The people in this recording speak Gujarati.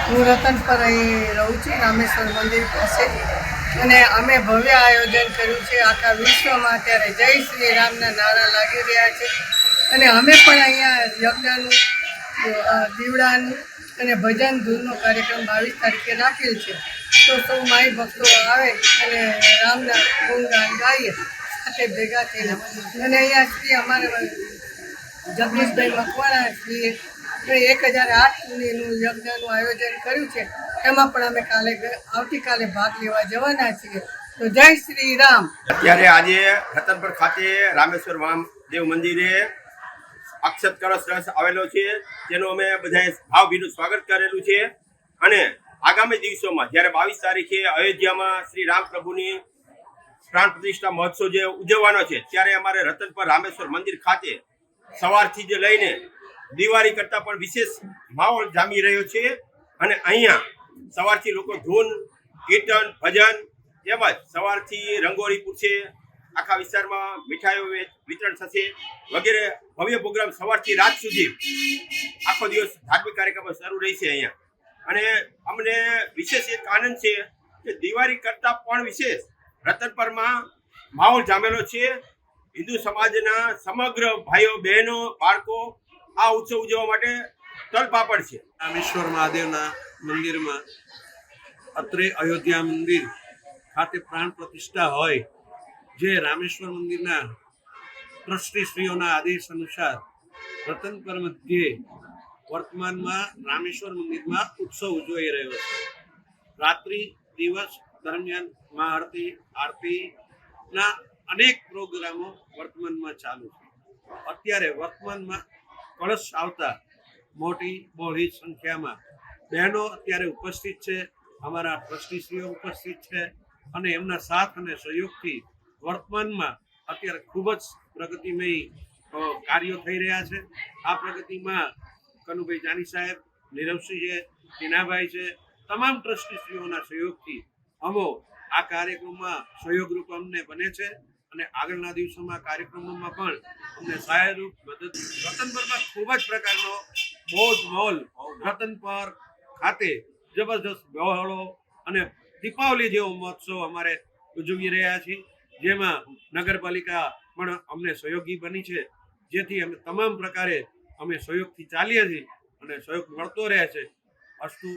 હું રતનપર અહીં રહું છું, રામેશ્વર મંદિર પાસે, અને અમે ભવ્ય આયોજન કર્યું છે. આખા વિશ્વમાં અત્યારે જય શ્રી રામના નારા લાગી રહ્યા છે, અને અમે પણ અહીંયા યજ્ઞનું, દીવડાનું અને ભજન ધૂનનો કાર્યક્રમ 22 તારીખે રાખેલ છે. તો સૌ માઈ ભક્તો આવે અને રામના ગુણગાન ગાઈએ સાથે ભેગા થઈને. અને અહીંયા શ્રી અમારા જગદીશભાઈ મકવાણા શ્રીએ 1008નું યજ્ઞનું આયોજન કર્યું છે. એમાં પણ અમે આવતીકાલે ભાગ લેવા જવાના છીએ. તો જય શ્રી રામ. અત્યારે આજે રતનપર ખાતે રામેશ્વર મહાદેવ મંદિરે અક્ષત કળશ આવેલો છે, તેનું અમે બધાએ ભાવભીનું સ્વાગત કરેલું છે. અને આગામી દિવસોમાં જ્યારે 22 તારીખે અયોધ્યામાં શ્રી રામ પ્રભુની પ્રાણ પ્રતિષ્ઠા મહોત્સવ જે ઉજવવાનો છે, ત્યારે અમારે રતનપર રામેશ્વર મંદિર ખાતે સવારથી જ લઈને દિવાળી કરતાં પણ વિશેષ માહોલ જામી રહ્યો છે. અને અહીંયા સવારથી લોકો ધૂન, કીર્તન, ભજન તેમજ સવારથી રંગોળી પૂરશે, આખા વિસ્તારમાં મીઠાઈઓ વિતરણ થશે વગેરે ભવ્ય પ્રોગ્રામ સવારથી રાત સુધી આખો દિવસ ધાર્મિક કાર્યક્રમો શરૂ રહેશે અહીંયા. અને અમને વિશેષ એક આનંદ છે કે દિવાળી કરતાં પણ વિશેષ રતનપરમાં માહોલ જામેલો છે. હિન્દુ સમાજના સમગ્ર ભાઈઓ, બહેનો, બાળકો આ ઉત્સવ ઉજવવા માટે તલપાપડ છે. રામેશ્વર મહાદેવના મંદિરમાં અત્રે અયોધ્યા મંદિર ખાતે પ્રાણ પ્રતિષ્ઠા હોય, જે રામેશ્વર મંદિરના ટ્રસ્ટીશ્રીઓના આદેશ અનુસાર રતનપર મધ્યે વર્તમાનમાં રામેશ્વર મંદિરમાં ઉત્સવ ઉજવાઈ રહ્યો છે. રાત્રિ દિવસ દરમિયાન મહાઆરતી, આરતીના અનેક પ્રોગ્રામો વર્તમાનમાં ચાલુ છે. અત્યારે વર્તમાનમાં કળશ આવતા મોટી બહોળી સંખ્યામાં બહેનો અત્યારે ઉપસ્થિત છે, અમારા ટ્રસ્ટીશ્રીઓ ઉપસ્થિત છે, અને એમના સાથ અને સહયોગથી વર્તમાનમાં અત્યારે ખૂબ જ પ્રગતિમય કાર્યો થઈ રહ્યા છે. આ પ્રગતિમાં કનુભાઈ જાની સાહેબ, નીરવસિંહ છે, ટીનાભાઈ છે, તમામ ટ્રસ્ટીશ્રીઓના સહયોગથી અમો આ કાર્યક્રમમાં સહયોગરૂપ અમને બને છે. અને આગળના દિવસોમાં કાર્યક્રમોમાં પણ અમને સહાયરૂપ મદદ. રતનપરમાં ખૂબ જ પ્રકારનો મોજ માહોલ રતનપર ખાતે જબરજસ્ત બહોળો અને દીપાવલી જેવો મહોત્સવ અમારે ઉજવી રહ્યા છીએ, જેમાં નગરપાલિકા પણ અમને સહયોગી બની છે, જેથી અમે તમામ પ્રકારે અમે સહયોગથી ચાલીએ છીએ અને સહયોગ મળતો રહે છે. અસ્તુ.